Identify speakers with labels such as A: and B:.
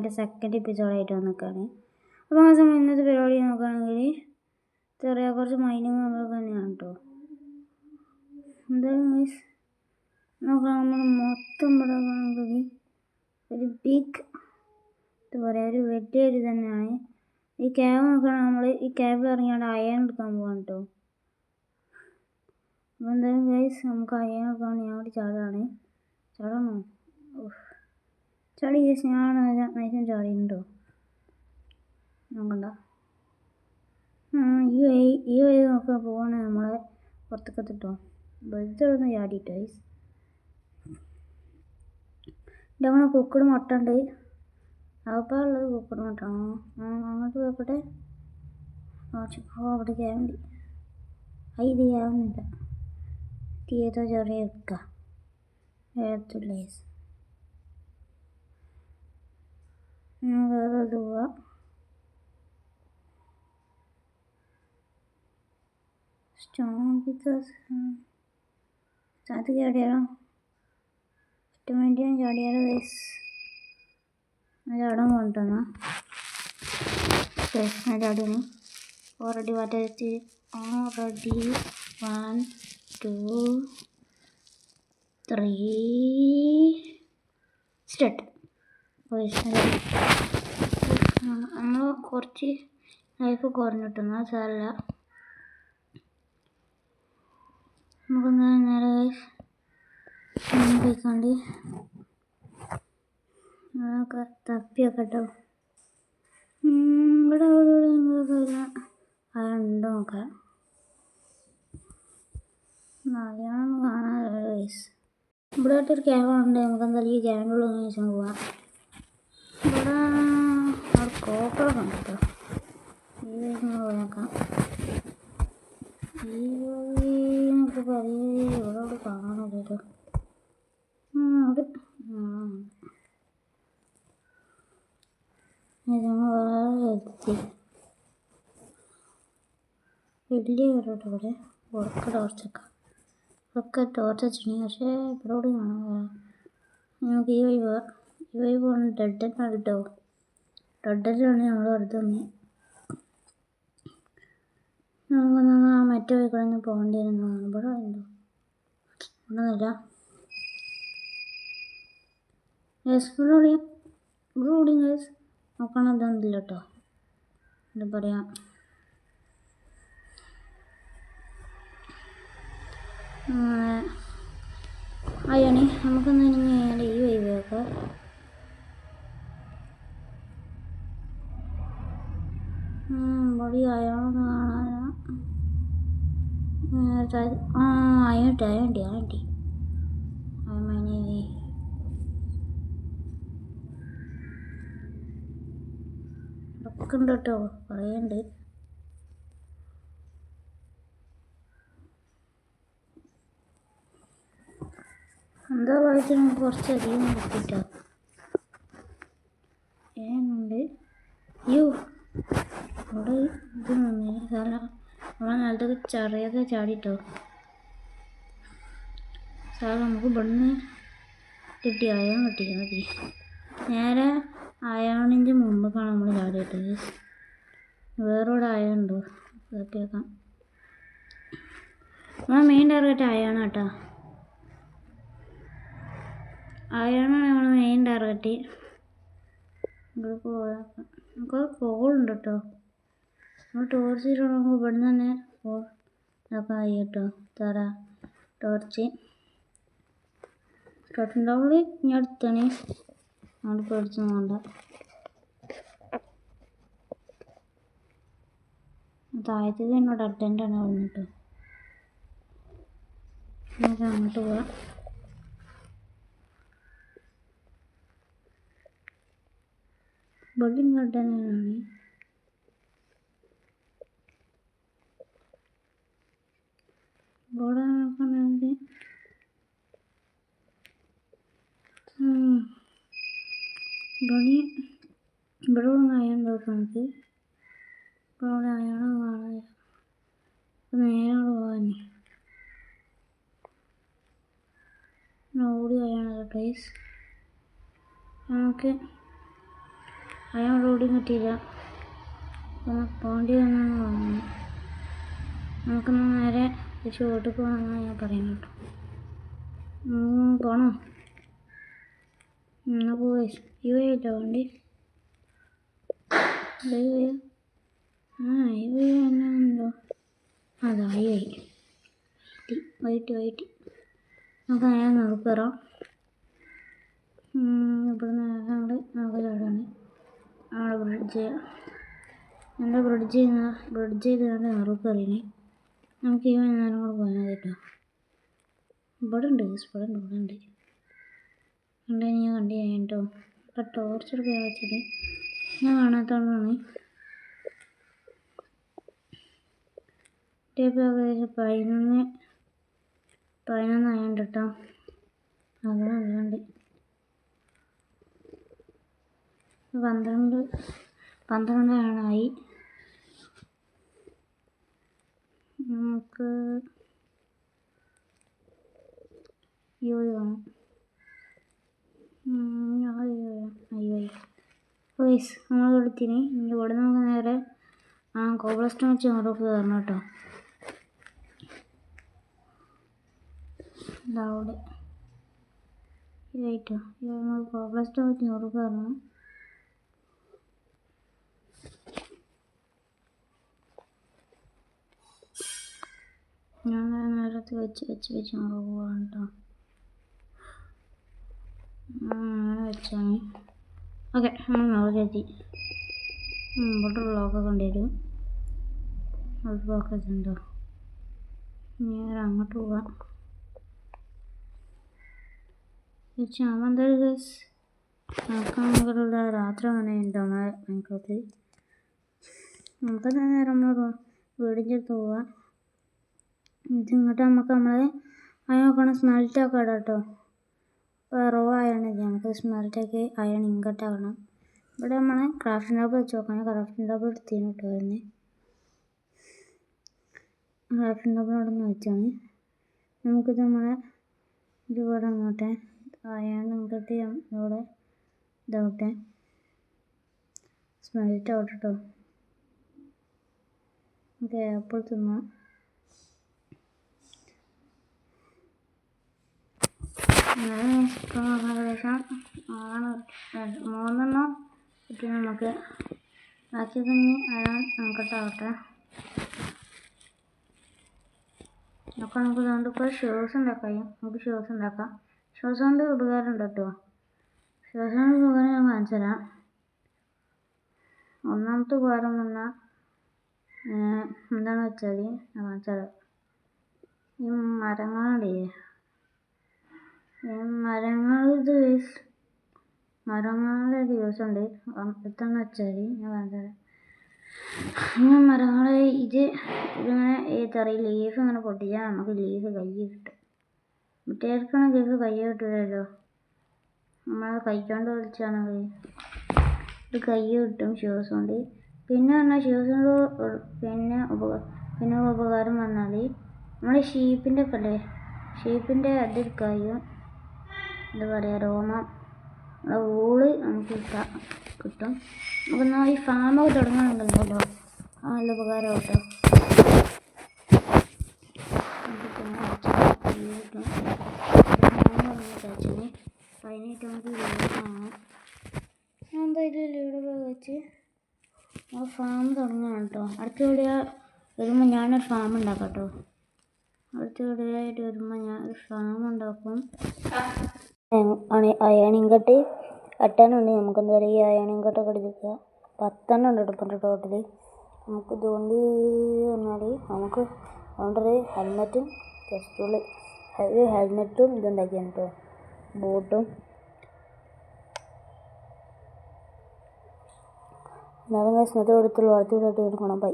A: അതിൻ്റെ സെക്കൻഡ് എപ്പിസോഡായിട്ട് വന്നിക്കാണ്. അപ്പോൾ ആ സമയം ഇന്നത്തെ പരിപാടി നോക്കുകയാണെങ്കിൽ ചെറിയ കുറച്ച് മൈനിങ് നമുക്ക് തന്നെയാണ് കേട്ടോ. എന്തായാലും നോക്കാം, നമ്മൾ മൊത്തം ഇവിടെ ആണെങ്കിൽ ഒരു ബിഗ് എന്താ പറയുക, ഒരു വലിയൊരു തന്നെയാണ്. ഈ ക്യാബ് നോക്കുകയാണെങ്കിൽ നമ്മൾ ഈ ക്യാബിൽ ഇറങ്ങിയാണ്ട് അയൺ എടുക്കാൻ പോകാൻ കേട്ടോ. അപ്പോൾ എന്തായാലും ഗൈസ് നമുക്ക് അയൺ എടുക്കാൻ ഞാൻ കൂടി ചാടാണോ ചാടി ഗൈസ്, ഞാൻ നൈസം ചാടിയിട്ടുണ്ടോ നോക്കണ്ട. ഈ വഴി നോക്കാൻ പോവാണ് നമ്മളെ പുറത്തൊക്കെ എത്തിട്ടോ. വെറുതെ ഒന്ന് ചാടിയിട്ടോ ഗൈസ്. എൻ്റെ അങ്ങനെ കുക്കഡ് മുട്ട ഉണ്ട്. അപ്പോൾ ഉള്ളത് കുക്കഡ് മുട്ടാണോ? അങ്ങോട്ട് പോയിക്കോട്ടെ. അവിടെ ക്യാബുണ്ട്. ഇത് ക്യാബൊന്നുമില്ല, തീയതോ ചെറിയ വെക്കുക എഴുത്തില്ല ഗൈസ്. വേറെ ഇത് പോവാം. അത് ചാടിയാലോ, ഓട്ടോമാറ്റിക്കാൻ ചാടിയാലോ ഗൈസ്. ചാടാൻ കൊണ്ടുവന്നാ ചാടിയാണ് ഓൾറെഡി മാറ്റി. Already 1 2 3 start. നമ്മൾ കുറച്ച് ലൈഫ് കുറഞ്ഞിട്ടുന്ന സാരല്ല, നമുക്കൊന്ന് നേരെ പോയിക്കാണ്ട് തപ്പിയൊക്കെ കേട്ടോ. ഇവിടെ ഉണ്ടോ നോക്കാം. നല്ലോണം കാണാനല്ലോ ഗൈസ്. ഇവിടെ ആയിട്ടൊരു ക്യാബുണ്ട്, നമുക്ക് എന്തായാലും ഈ ക്യാബിൻ്റെ ഉള്ളിൽ വെച്ചാൽ പോവാം. ഇവിടെ അവിടെ കോപ്പറൊക്കെ ഉണ്ട് കേട്ടോ. ഈ വഴി പോയേക്കാം. ഈ വഴി നമുക്ക് ഇവിടെ അവിടെ കാണാനല്ലോ. അവിടെ എത്തി വലിയ വരോട്ടോ. ഇവിടെ ഉറക്ക ടോർച്ചൊക്കെ ടോർച്ച് വെച്ചിട്ടുണ്ടെങ്കിൽ, പക്ഷേ ഇവിടെ കൂടി കാണാൻ നമുക്ക് ഈ വഴി പോവാം. ഈ വഴി പോകണം. ഡെഡാണ് കേട്ടോ. ഡെഡാണ് നമ്മൾ അടുത്ത് തന്നെ. നമുക്കൊന്ന് ആ മറ്റേ വഴി കൂടെ പോകേണ്ടി വരുന്നതാണ്. ഇവിടെ ഉണ്ടോ? ഒന്നുമില്ല. ഇവിടെ കൂടി ഗൈസ് നോക്കണം. ഇതൊന്നുമില്ല കേട്ടോ. എന്താ പറയാ, അയ്യാണി നമുക്കൊന്ന് ഇനി ഈ വഴി പോയേക്കാം. ബോഡി അയാളൊന്ന് കാണാനാ. അയ്യണ്ടി ഒക്കെ ഉണ്ട് കേട്ടോ, പറയുന്നുണ്ട്. എന്താ പറയുക, നമുക്ക് കുറച്ചധികം കിട്ടിട്ടോ. ഏനുണ്ട് അവിടെ ഇത് നന്ദി സാല നമ്മളെ നിലത്തൊക്കെ ചെറിയൊക്കെ ചാടിട്ടോ. സാല നമുക്ക് ഇവിടുന്ന് കിട്ടി അയാൾ കിട്ടിയാൽ മതി. നേരെ അയാണിൻ്റെ മുമ്പൊക്കെയാണ് നമ്മൾ ചാടിയിട്ടത്. വേറൊരു അയുണ്ടോ അതൊക്കെ വെക്കാം. നമ്മളെ മെയിൻ ടാർഗറ്റ് അയാണ് കേട്ടോ. അയാളാണ് നമ്മളെ മെയിൻ ടാർഗറ്റ്. ഇവിടെ പോയേക്കാം. നമുക്ക് കോളുണ്ട് കേട്ടോ. നമ്മൾ ടോർച്ച് ഇട്ട് നമുക്ക് ഇവിടുന്ന് തന്നെ ഇതൊക്കെ ആയി കേട്ടോ. തറ ടോർച്ച് ടോട്ടുണ്ടാവുള്ളൂ. ഇനി അടുത്താണ്, അവിടെ പേടിച്ചു വേണ്ട. താഴത്തേക്ക് എന്നോട് അറ്റൻഡാണ് വന്നിട്ട്. നമുക്ക് അങ്ങോട്ട് പോവാം. ബോഡി ഇങ്ങോട്ട് തന്നെയാണ്. ബോർഡ് നോക്കുകയാണെങ്കിൽ ബോഡി ഇവിടെ അയാൾ നോക്കാം. നമുക്ക് ഇവിടെ അയാളെ കാണാൻ നേരെ പോകാൻ ഓടി അയാണ് ഗൈസ്. നമുക്ക് അയാൾ ഓടി കിട്ടിയില്ല. പോണ്ടി വന്നെന്ന് പറഞ്ഞു. നമുക്കൊന്ന് നേരെ തിരിച്ച് വീട്ടിൽ പോകണമെന്നാണ് ഞാൻ പറയുന്നത് കേട്ടോ. പോണോ? എന്നാൽ പോയി ഈ വഴിയല്ലോ വണ്ടി. ഈ വഴിയോ? ഈ വഴി തന്നെയാണല്ലോ. അതാ ഈ വഴി. വൈറ്റ് നമുക്ക് നേരെ നടക്കറാം. ഇവിടുന്ന് ഞങ്ങൾ നമുക്ക് ചാടാണ്. അവിടെ ബ്രിഡ്ജ് എൻ്റെ ബ്രിഡ്ജ് ചെയ്തുകൊണ്ട് നടക്കറിയണേ. നമുക്ക് ഈ നേരം കൂടെ പോയാൽ കേട്ടോ. ഇവിടെ ഉണ്ട് കണ്ടേ ഞാൻ കണ്ടി കേട്ടോ. ഇപ്പം ടോർച്ചെടുക്കാൻ വെച്ചിട്ട് ഞാൻ കാണാത്തതുകൊണ്ടാണ്. ഇപ്പോൾ ഏകദേശം 11 ആയതുകൊണ്ട് കേട്ടോ. അതുകൊണ്ട് 12 ആണായി. നമുക്ക് ഈ വഴി വേണം. അയ്യോ വോയിസ് നമ്മൾ കൊടുത്തിന്. ഇനി ഇവിടെ നമുക്ക് നേരെ കോബ്ലർ സ്റ്റോൺ വെച്ച് അങ്ങോട്ടൊക്കെ കയറണം കേട്ടോ. അവിടെ ഇതായിട്ടോ. നമുക്ക് കോബ്ലർ സ്റ്റോൺ വെച്ച് അങ്ങോട്ടൊക്കെ കയറണം. ഞാൻ നേരത്തെ വെച്ച് അങ്ങോട്ട് പോവാണ് കേട്ടോ. അങ്ങനെ വെച്ചാണ്. ഓക്കെ, നമ്മൾ നോക്കി ഇവിടെ ബ്ലോക്കൊക്കെ കൊണ്ടുവരും. ബ്ലോക്കൊക്കെ ഉണ്ടോ? നേരെ അങ്ങോട്ട് പോവാം. എന്തായാലും ഗസ് നമുക്കുള്ള രാത്രി അങ്ങനെ ഉണ്ടാവും. നമുക്ക് നേരെ നമ്മൾ വീടിൻ്റെ അടുത്ത് പോവാം. ഇതിങ്ങോട്ട് നമ്മളെ നോക്കണം. സ്മെൽറ്റൊക്കെ ഇടാം കേട്ടോ. റോ ആയാണ് നമുക്ക് സ്മെൽറ്റൊക്കെ അയൺ ഇങ്ങോട്ടാകണം. ഇവിടെ നമ്മളെ ക്രാഫ്റ്റിംഗ് ടേബിൾ വെച്ച് നോക്കണം. ക്രാഫ്റ്റിംഗ് ടേബിൾ എടുത്തിന് കേട്ടോ. തന്നെ ക്രാഫ്റ്റിംഗ് ടേബിൾ അവിടെ നിന്ന് വെച്ചാണ്. നമുക്കിത് ഇവിടെ അങ്ങോട്ടെ അയൺ ഇങ്ങോട്ട് ഇവിടെ ഇതാവട്ടെ. സ്മെൽറ്റ് ആവട്ടെ കേട്ടോ. നമുക്ക് ആപ്പിൾ തിന്നാം. ഏകദേശം 3 കിട്ടി നമുക്ക്. ബാക്കി തന്നെ അയാൾ നമുക്കിട്ടാവട്ടെ. അപ്പോൾ നമുക്ക് ഇതുകൊണ്ട് ഇപ്പോൾ ഷൂസ് ഉണ്ടാക്കാം. ഷൂസ് കൊണ്ട് ഉപകാരം ഉണ്ട് കേട്ടോ. ഷൂസ് കൊണ്ട് ഉപകാരം ഞാൻ കാണിച്ചു തരാം. ഒന്നാമത്തെ ഉപകാരം വന്നാൽ എന്താണെന്ന് വെച്ചാൽ ഞാൻ കാണിച്ചു തരാം. ഈ മരങ്ങളുണ്ടേ, മരങ്ങളുടെ ഒരു യൂസ് ഉണ്ട്. എത്രയെന്ന് വെച്ചാൽ ഞാൻ കാണിച്ചു തരാം. മരങ്ങളെ ഇതിങ്ങനെ ലീഫ് ഇങ്ങനെ പൊട്ടിച്ചാൽ നമുക്ക് ലീഫ് കൈ കിട്ടും. മറ്റേർക്കാണ് ലീഫ് കൈ കിട്ടില്ലല്ലോ. നമ്മൾ കൈക്കൊണ്ട് വലിച്ചാണെങ്കിൽ ഇത് കൈ കിട്ടും ഷൂസ് കൊണ്ട്. പിന്നെ പറഞ്ഞാൽ ഷൂസ് കൊണ്ട് പിന്നെ ഉപകാരം വന്നാൽ നമ്മൾ ഷീപ്പിൻ്റെ ഒക്കെ അല്ലേ, ഷീപ്പിൻ്റെ അതെടുക്കാനും എന്താ പറയുക, രോമം വൂള് നമുക്ക് കിട്ടും. നമുക്കെന്നാൽ ഈ ഫാമൊക്കെ തുടങ്ങുന്നുണ്ടല്ലോ, നല്ല ഉപകാരം കേട്ടോ. അതിനായിട്ട് നമുക്ക് ലീഡ് വാങ്ങാം. എന്തായാലും ലീഡ് വെച്ച് നമ്മൾ ഫാം തുടങ്ങണം കേട്ടോ. അടുത്ത വീഡിയോ വരുമ്പോൾ ഞാനൊരു ഫാം ഉണ്ടാക്കാം കേട്ടോ. അടുത്ത വീഡിയോ ആയിട്ട് വരുമ്പോൾ ഞാൻ ഒരു ഫാം ഉണ്ടാക്കും. അയണിങ്കട്ട് 8 ഉണ്ട്. നമുക്ക് എന്താ പറയുക, ഈ അയണിങ്കട്ടൊക്കെ എടുക്കുക. 10 ഉണ്ട് എടുക്കേണ്ട ടോട്ടല്. നമുക്ക് ഇതുകൊണ്ട് പറഞ്ഞാൽ നമുക്ക് അതുകൊണ്ടൊരു ഹെൽമെറ്റും ഇതുണ്ടാക്കിയാണ് കേട്ടോ. ബോട്ടും എന്നാലും സ്നേഹത്തോടെ അടുത്തുള്ള എടുക്കണം. ബൈ.